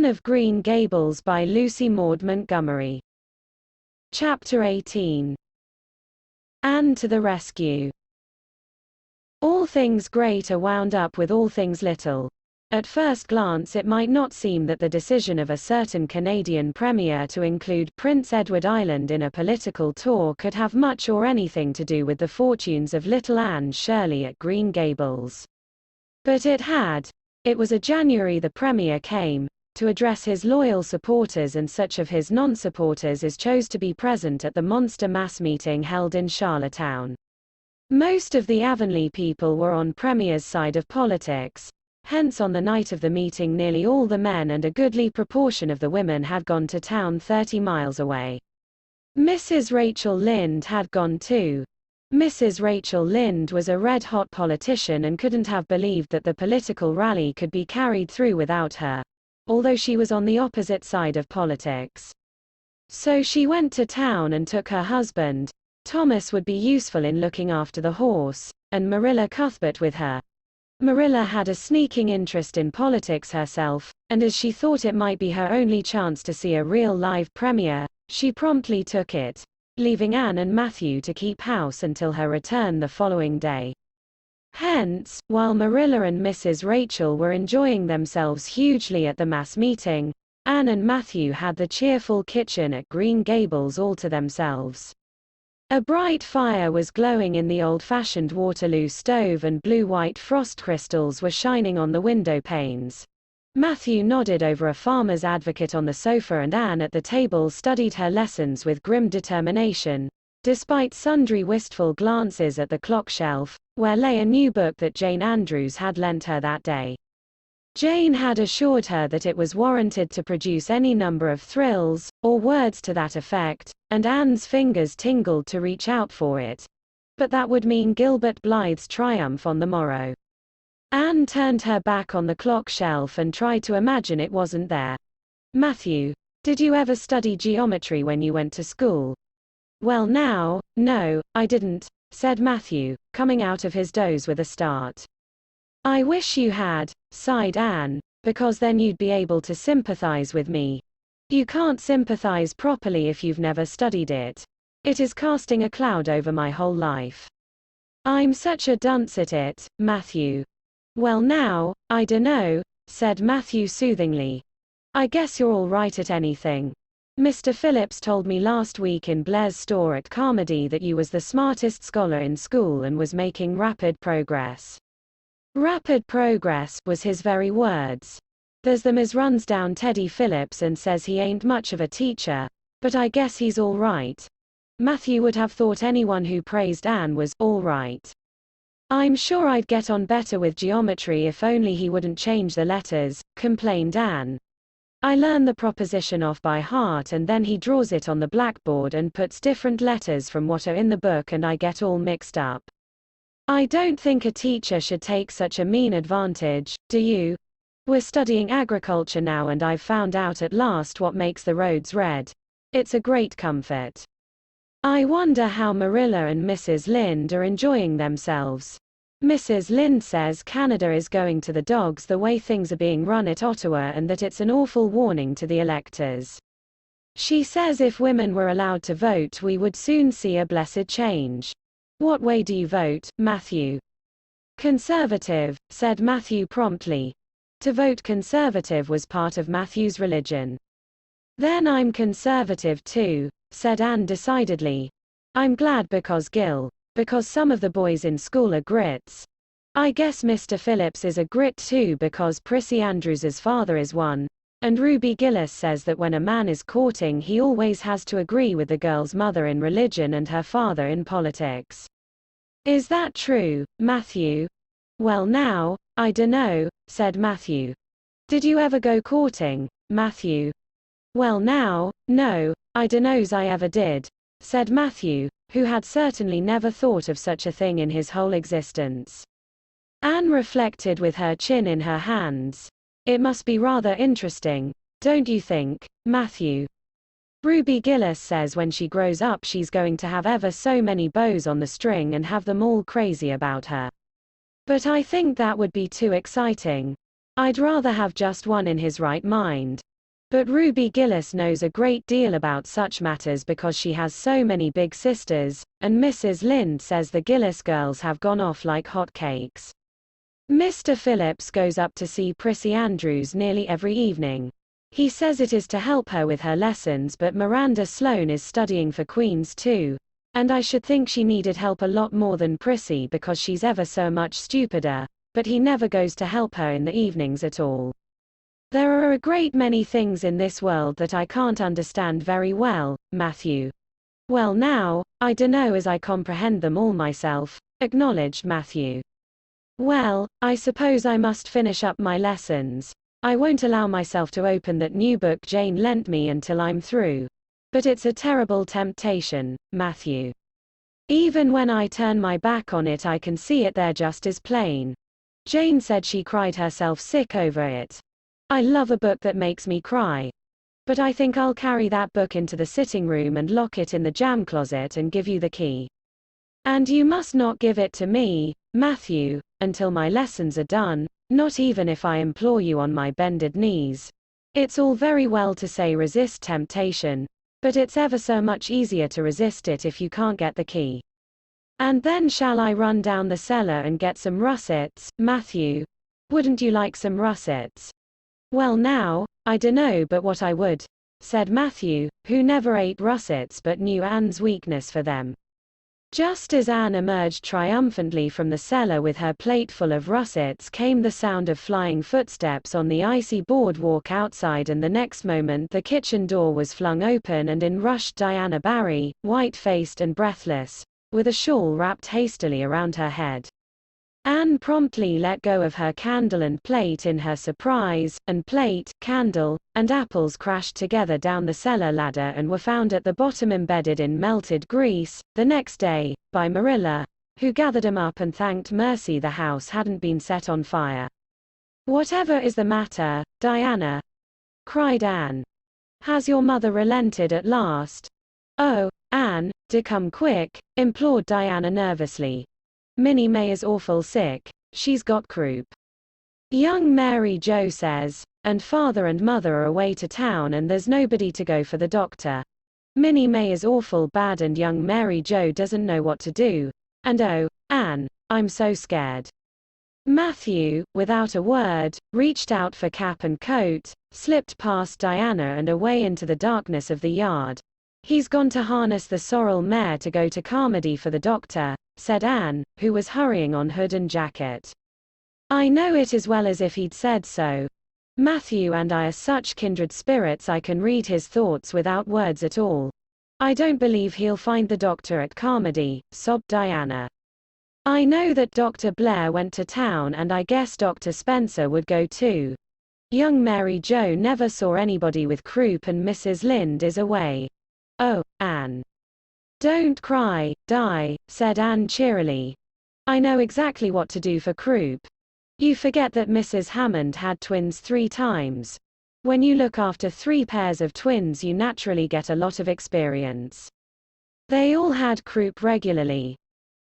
Anne of Green Gables by Lucy Maud Montgomery. Chapter 18. Anne to the rescue. All things great are wound up with all things little. At first glance it might not seem that the decision of a certain Canadian premier to include Prince Edward Island in a political tour could have much or anything to do with the fortunes of little Anne Shirley at Green Gables. But it had. It was a January the premier came to address his loyal supporters and such of his non-supporters as chose to be present at the monster mass meeting held in Charlottetown. Most of the Avonle people were on Premier's side of politics, hence on the night of the meeting nearly all the men and a goodly proportion of the women had gone to town 30 miles away. Mrs. Rachel Lynde had gone too. Mrs. Rachel Lynde was a red-hot politician and couldn't have believed that the political rally could be carried through without her, although she was on the opposite side of politics. So she went to town and took her husband. Thomas would be useful in looking after the horse, and Marilla Cuthbert with her. Marilla had a sneaking interest in politics herself, and as she thought it might be her only chance to see a real live premier, she promptly took it, leaving Anne and Matthew to keep house until her return the following day. Hence, while Marilla and Mrs. Rachel were enjoying themselves hugely at the mass meeting, Anne and Matthew had the cheerful kitchen at Green Gables all to themselves. A bright fire was glowing in the old-fashioned Waterloo stove and blue-white frost crystals were shining on the window panes. Matthew nodded over a farmer's advocate on the sofa and Anne at the table studied her lessons with grim determination, despite sundry wistful glances at the clock shelf, where lay a new book that Jane Andrews had lent her that day. Jane had assured her that it was warranted to produce any number of thrills, or words to that effect, and Anne's fingers tingled to reach out for it. But that would mean Gilbert Blythe's triumph on the morrow. Anne turned her back on the clock shelf and tried to imagine it wasn't there. Matthew, did you ever study geometry when you went to school? Well now, no, I didn't, said Matthew, coming out of his doze with a start. I wish you had, sighed Anne, because then you'd be able to sympathize with me. You can't sympathize properly if you've never studied it. It is casting a cloud over my whole life. I'm such a dunce at it, Matthew. Well now, I dunno, said Matthew soothingly. I guess you're all right at anything. Mr. Phillips told me last week in Blair's store at Carmody that you was the smartest scholar in school and was making rapid progress. Rapid progress was his very words. There's them as runs down Teddy Phillips and says he ain't much of a teacher, but I guess he's all right. Matthew would have thought anyone who praised Anne was all right. I'm sure I'd get on better with geometry if only he wouldn't change the letters, complained Anne. I learn the proposition off by heart and then he draws it on the blackboard and puts different letters from what are in the book and I get all mixed up. I don't think a teacher should take such a mean advantage, do you? We're studying agriculture now and I've found out at last what makes the roads red. It's a great comfort. I wonder how Marilla and Mrs. Lynde are enjoying themselves. Mrs. Lynde says Canada is going to the dogs the way things are being run at Ottawa and that it's an awful warning to the electors. She says if women were allowed to vote we would soon see a blessed change. What way do you vote, Matthew? Conservative, said Matthew promptly. To vote Conservative was part of Matthew's religion. Then I'm Conservative too, said Anne decidedly. I'm glad because some of the boys in school are grits. I guess Mr. Phillips is a grit too because Prissy Andrews's father is one, and Ruby Gillis says that when a man is courting he always has to agree with the girl's mother in religion and her father in politics. Is that true, Matthew? Well now, I dunno, said Matthew. Did you ever go courting, Matthew? Well now, no, I dunno's I ever did, said Matthew, who had certainly never thought of such a thing in his whole existence. Anne reflected with her chin in her hands. It must be rather interesting, don't you think, Matthew? Ruby Gillis says when she grows up she's going to have ever so many bows on the string and have them all crazy about her. But I think that would be too exciting. I'd rather have just one in his right mind. But Ruby Gillis knows a great deal about such matters because she has so many big sisters, and Mrs. Lynde says the Gillis girls have gone off like hotcakes. Mr. Phillips goes up to see Prissy Andrews nearly every evening. He says it is to help her with her lessons, but Miranda Sloane is studying for Queen's too, and I should think she needed help a lot more than Prissy because she's ever so much stupider, but he never goes to help her in the evenings at all. There are a great many things in this world that I can't understand very well, Matthew. Well now, I dunno as I comprehend them all myself, acknowledged Matthew. Well, I suppose I must finish up my lessons. I won't allow myself to open that new book Jane lent me until I'm through. But it's a terrible temptation, Matthew. Even when I turn my back on it I can see it there just as plain. Jane said she cried herself sick over it. I love a book that makes me cry. But I think I'll carry that book into the sitting room and lock it in the jam closet and give you the key. And you must not give it to me, Matthew, until my lessons are done, not even if I implore you on my bended knees. It's all very well to say resist temptation, but it's ever so much easier to resist it if you can't get the key. And then shall I run down the cellar and get some russets, Matthew? Wouldn't you like some russets? Well now, I dunno but what I would, said Matthew, who never ate russets but knew Anne's weakness for them. Just as Anne emerged triumphantly from the cellar with her plate full of russets came the sound of flying footsteps on the icy boardwalk outside, and the next moment the kitchen door was flung open and in rushed Diana Barry, white-faced and breathless, with a shawl wrapped hastily around her head. Anne promptly let go of her candle and plate in her surprise, and plate, candle, and apples crashed together down the cellar ladder and were found at the bottom embedded in melted grease, the next day, by Marilla, who gathered 'em up and thanked mercy the house hadn't been set on fire. "Whatever is the matter, Diana?" cried Anne. "Has your mother relented at last?" "Oh, Anne, do come quick," implored Diana nervously. "Minnie May is awful sick. She's got croup. Young Mary Jo says, and father and mother are away to town and there's nobody to go for the doctor. Minnie May is awful bad and young Mary Jo doesn't know what to do. And oh, Anne, I'm so scared." Matthew, without a word, reached out for cap and coat, slipped past Diana and away into the darkness of the yard. "He's gone to harness the sorrel mare to go to Carmody for the doctor," said Anne, who was hurrying on hood and jacket. "I know it as well as if he'd said so. Matthew and I are such kindred spirits I can read his thoughts without words at all. I don't believe he'll find the doctor at Carmody," sobbed Diana. "I know that Dr. Blair went to town and I guess Dr. Spencer would go too. Young Mary Jo never saw anybody with croup and Mrs. Lynde is away. Oh, Anne." "Don't cry, Di," said Anne cheerily. "I know exactly what to do for croup. You forget that Mrs. Hammond had twins 3 times. When you look after 3 pairs of twins you naturally get a lot of experience. They all had croup regularly.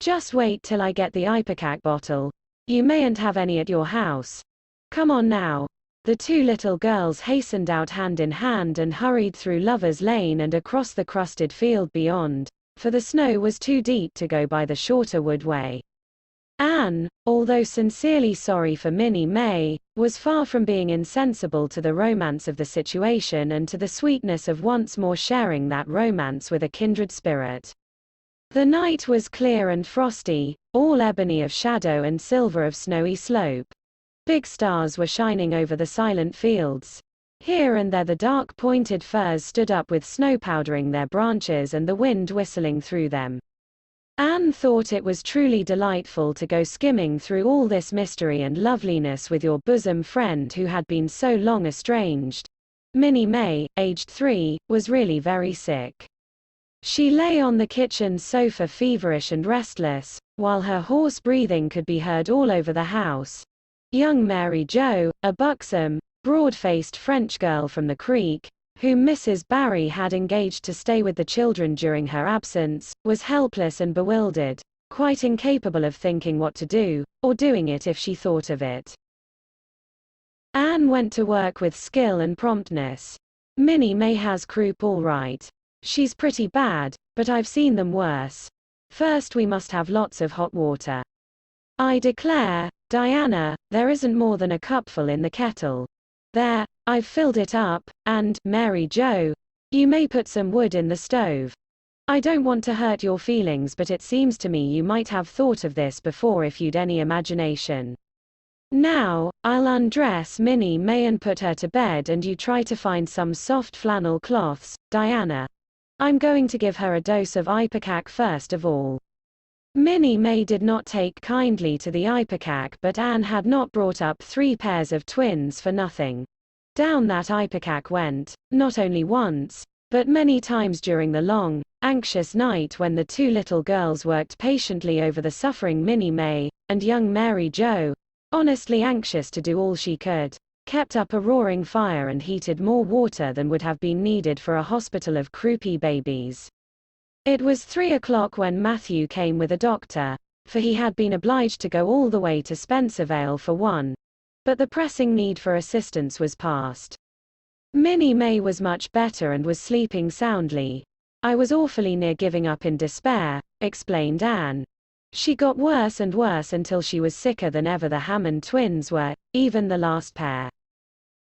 Just wait till I get the ipecac bottle. You mayn't have any at your house. Come on now." The 2 little girls hastened out hand in hand and hurried through Lover's Lane and across the crusted field beyond, for the snow was too deep to go by the shorter wood way. Anne, although sincerely sorry for Minnie May, was far from being insensible to the romance of the situation and to the sweetness of once more sharing that romance with a kindred spirit. The night was clear and frosty, all ebony of shadow and silver of snowy slope. Big stars were shining over the silent fields. Here and there the dark pointed firs stood up with snow powdering their branches and the wind whistling through them. Anne thought it was truly delightful to go skimming through all this mystery and loveliness with your bosom friend who had been so long estranged. Minnie May, aged 3, was really very sick. She lay on the kitchen sofa feverish and restless, while her hoarse breathing could be heard all over the house. Young Mary Jo, a buxom, broad-faced French girl from the creek, whom Mrs. Barry had engaged to stay with the children during her absence, was helpless and bewildered, quite incapable of thinking what to do, or doing it if she thought of it. Anne went to work with skill and promptness. Minnie May has croup all right. She's pretty bad, but I've seen them worse. First we must have lots of hot water. I declare, Diana, there isn't more than a cupful in the kettle. There, I've filled it up, and, Mary Jo, you may put some wood in the stove. I don't want to hurt your feelings, but it seems to me you might have thought of this before if you'd any imagination. Now, I'll undress Minnie May and put her to bed, and you try to find some soft flannel cloths, Diana. I'm going to give her a dose of ipecac first of all. Minnie May did not take kindly to the ipecac, but Anne had not brought up 3 pairs of twins for nothing. Down that ipecac went, not only once, but many times during the long, anxious night when the 2 little girls worked patiently over the suffering Minnie May, and young Mary Jo, honestly anxious to do all she could, kept up a roaring fire and heated more water than would have been needed for a hospital of croupy babies. It was 3 o'clock when Matthew came with a doctor, for he had been obliged to go all the way to Spencervale for one, but the pressing need for assistance was past. Minnie May was much better and was sleeping soundly. I was awfully near giving up in despair, explained Anne. She got worse and worse until she was sicker than ever. The Hammond twins were, even the last pair.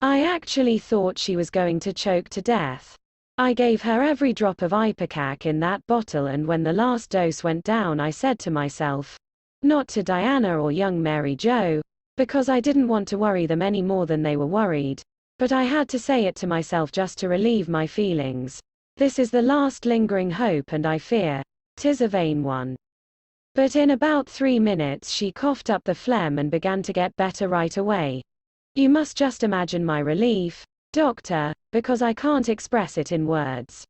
I actually thought she was going to choke to death. I gave her every drop of ipecac in that bottle, and when the last dose went down I said to myself, not to Diana or young Mary Jo, because I didn't want to worry them any more than they were worried, but I had to say it to myself just to relieve my feelings. This is the last lingering hope, and I fear 'tis a vain one. But in about 3 minutes she coughed up the phlegm and began to get better right away. You must just imagine my relief, doctor, because I can't express it in words.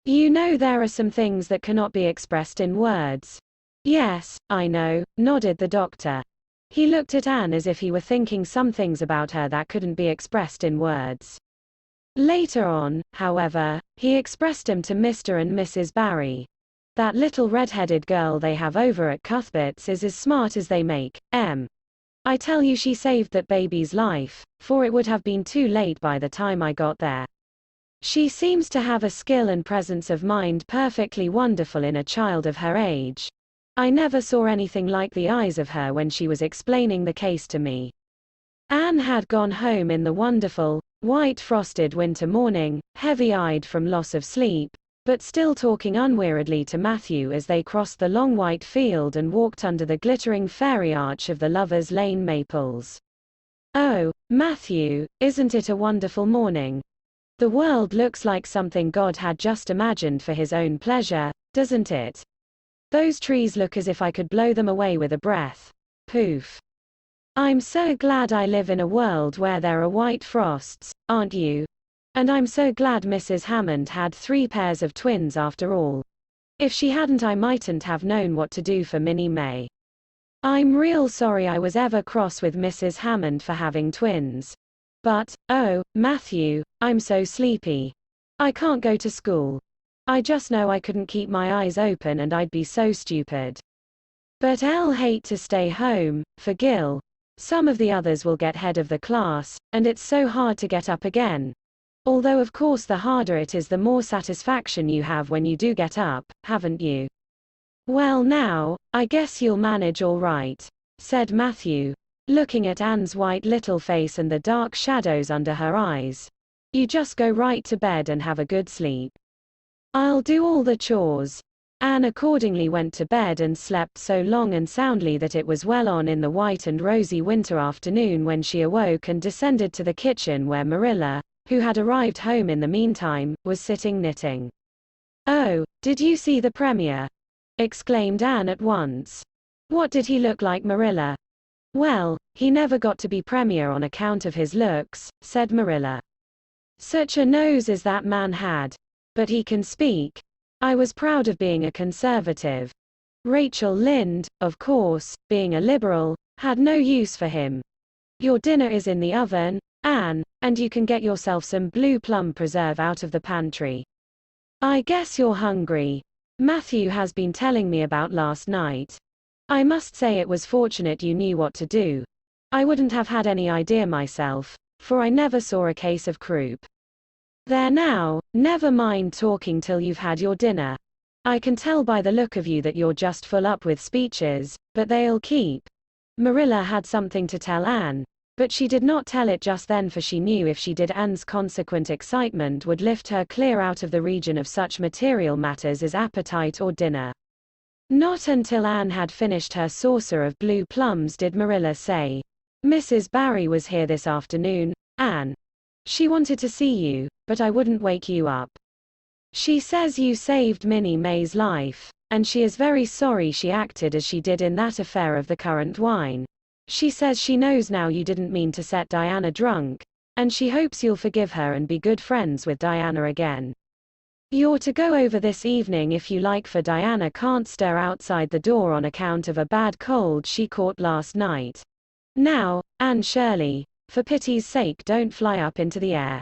You know there are some things that cannot be expressed in words. Yes, I know, nodded the doctor. He looked at Anne as if he were thinking some things about her that couldn't be expressed in words. Later on, however, he expressed them to Mr. and Mrs. Barry. That little red-headed girl they have over at Cuthbert's is as smart as they make, I tell you she saved that baby's life, for it would have been too late by the time I got there. She seems to have a skill and presence of mind perfectly wonderful in a child of her age. I never saw anything like the eyes of her when she was explaining the case to me. Anne had gone home in the wonderful, white frosted winter morning, heavy-eyed from loss of sleep, but still talking unweariedly to Matthew as they crossed the long white field and walked under the glittering fairy arch of the Lovers' Lane maples. Oh, Matthew, isn't it a wonderful morning? The world looks like something God had just imagined for his own pleasure, doesn't it? Those trees look as if I could blow them away with a breath. Poof. I'm so glad I live in a world where there are white frosts, aren't you? And I'm so glad Mrs. Hammond had 3 pairs of twins after all. If she hadn't I mightn't have known what to do for Minnie May. I'm real sorry I was ever cross with Mrs. Hammond for having twins. But, oh, Matthew, I'm so sleepy. I can't go to school. I just know I couldn't keep my eyes open and I'd be so stupid. But I'll hate to stay home, for Gil. Some of the others will get head of the class, and it's so hard to get up again. Although of course the harder it is the more satisfaction you have when you do get up, haven't you? Well now, I guess you'll manage all right, said Matthew, looking at Anne's white little face and the dark shadows under her eyes. You just go right to bed and have a good sleep. I'll do all the chores. Anne accordingly went to bed and slept so long and soundly that it was well on in the white and rosy winter afternoon when she awoke and descended to the kitchen where Marilla, who had arrived home in the meantime, was sitting knitting. Oh, did you see the Premier? Exclaimed Anne at once. What did he look like, Marilla? Well, he never got to be Premier on account of his looks, said Marilla. Such a nose as that man had. But he can speak. I was proud of being a conservative. Rachel Lynde, of course, being a liberal, had no use for him. Your dinner is in the oven, Anne, and you can get yourself some blue plum preserve out of the pantry. I guess you're hungry. Matthew has been telling me about last night. I must say it was fortunate you knew what to do. I wouldn't have had any idea myself, for I never saw a case of croup. There now, never mind talking till you've had your dinner. I can tell by the look of you that you're just full up with speeches, but they'll keep. Marilla had something to tell Anne, but she did not tell it just then, for she knew if she did, Anne's consequent excitement would lift her clear out of the region of such material matters as appetite or dinner. Not until Anne had finished her saucer of blue plums did Marilla say, "Mrs. Barry was here this afternoon, Anne. She wanted to see you, but I wouldn't wake you up. She says you saved Minnie May's life, and she is very sorry she acted as she did in that affair of the currant wine. She says she knows now you didn't mean to set Diana drunk, and she hopes you'll forgive her and be good friends with Diana again. You're to go over this evening if you like, for Diana can't stir outside the door on account of a bad cold she caught last night. Now, Anne Shirley, for pity's sake don't fly up into the air."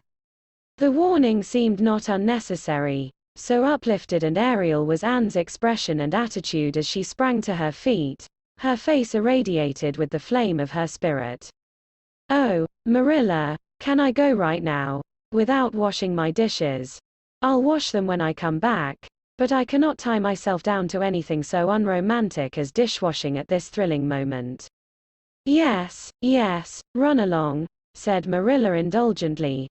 The warning seemed not unnecessary, so uplifted and aerial was Anne's expression and attitude as she sprang to her feet, her face irradiated with the flame of her spirit. "Oh, Marilla, can I go right now, without washing my dishes? I'll wash them when I come back, but I cannot tie myself down to anything so unromantic as dishwashing at this thrilling moment." Yes, run along," said Marilla indulgently.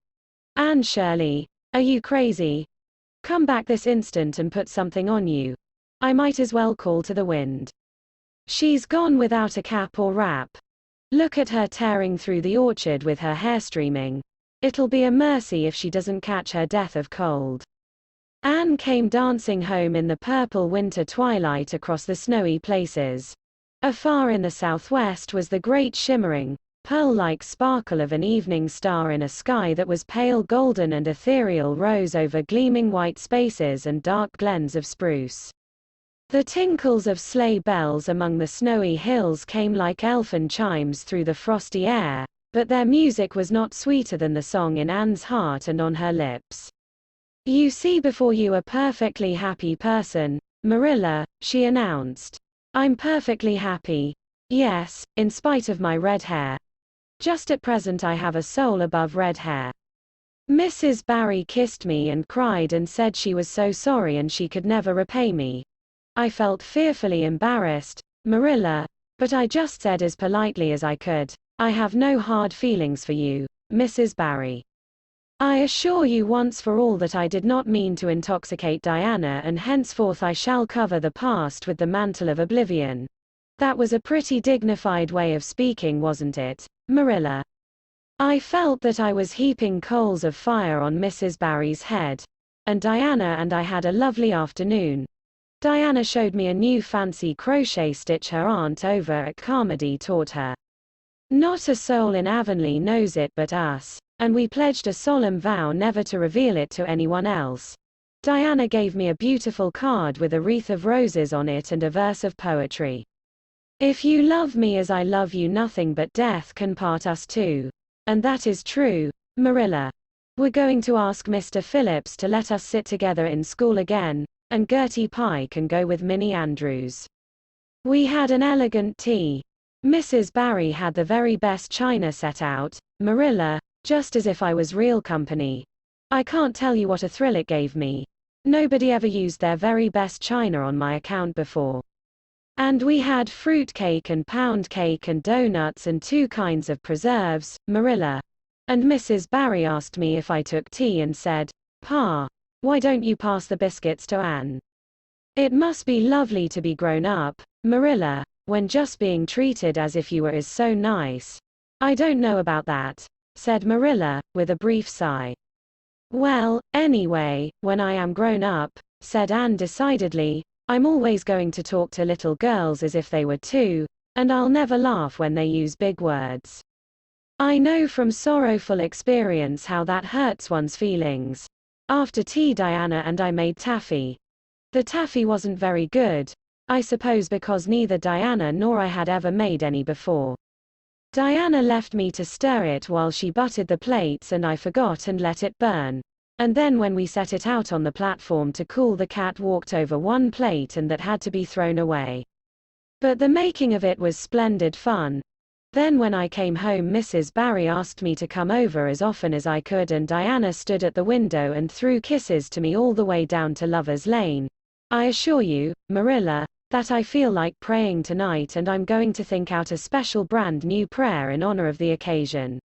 "Anne Shirley, are you crazy? Come back this instant and put something on you. I might as well call to the wind. She's gone without a cap or wrap. Look at her tearing through the orchard with her hair streaming. It'll be a mercy if she doesn't catch her death of cold." Anne came dancing home in the purple winter twilight across the snowy places. Afar in the southwest was the great shimmering, pearl-like sparkle of an evening star in a sky that was pale golden and ethereal rose over gleaming white spaces and dark glens of spruce. The tinkles of sleigh bells among the snowy hills came like elfin chimes through the frosty air, but their music was not sweeter than the song in Anne's heart and on her lips. "You see before you a perfectly happy person, Marilla," she announced. "I'm perfectly happy. Yes, in spite of my red hair. Just at present I have a soul above red hair." Mrs. Barry kissed me and cried and said she was so sorry and she could never repay me. I felt fearfully embarrassed, Marilla, but I just said as politely as I could, "I have no hard feelings for you, Mrs. Barry. I assure you once for all that I did not mean to intoxicate Diana, and henceforth I shall cover the past with the mantle of oblivion." That was a pretty dignified way of speaking, wasn't it, Marilla? I felt that I was heaping coals of fire on Mrs. Barry's head. And Diana and I had a lovely afternoon. Diana showed me a new fancy crochet stitch her aunt over at Carmody taught her. Not a soul in Avonle knows it but us, and we pledged a solemn vow never to reveal it to anyone else. Diana gave me a beautiful card with a wreath of roses on it and a verse of poetry. "If you love me as I love you, nothing but death can part us two." And that is true, Marilla. We're going to ask Mr. Phillips to let us sit together in school again, and Gertie Pye can go with Minnie Andrews. We had an elegant tea. Mrs. Barry had the very best china set out, Marilla, just as if I was real company. I can't tell you what a thrill it gave me. Nobody ever used their very best china on my account before. And we had fruit cake and pound cake and donuts and 2 kinds of preserves, Marilla. And Mrs. Barry asked me if I took tea and said, "Pa, why don't you pass the biscuits to Anne?" It must be lovely to be grown up, Marilla, when just being treated as if you were is so nice. "I don't know about that," said Marilla, with a brief sigh. "Well, anyway, when I am grown up," said Anne decidedly, "I'm always going to talk to little girls as if they were 2, and I'll never laugh when they use big words. I know from sorrowful experience how that hurts one's feelings." After tea Diana and I made taffy. The taffy wasn't very good, I suppose because neither Diana nor I had ever made any before. Diana left me to stir it while she buttered the plates and I forgot and let it burn. And then when we set it out on the platform to cool, the cat walked over one plate and that had to be thrown away. But the making of it was splendid fun. Then when I came home Mrs. Barry asked me to come over as often as I could, and Diana stood at the window and threw kisses to me all the way down to Lover's Lane. I assure you, Marilla, that I feel like praying tonight, and I'm going to think out a special brand new prayer in honor of the occasion.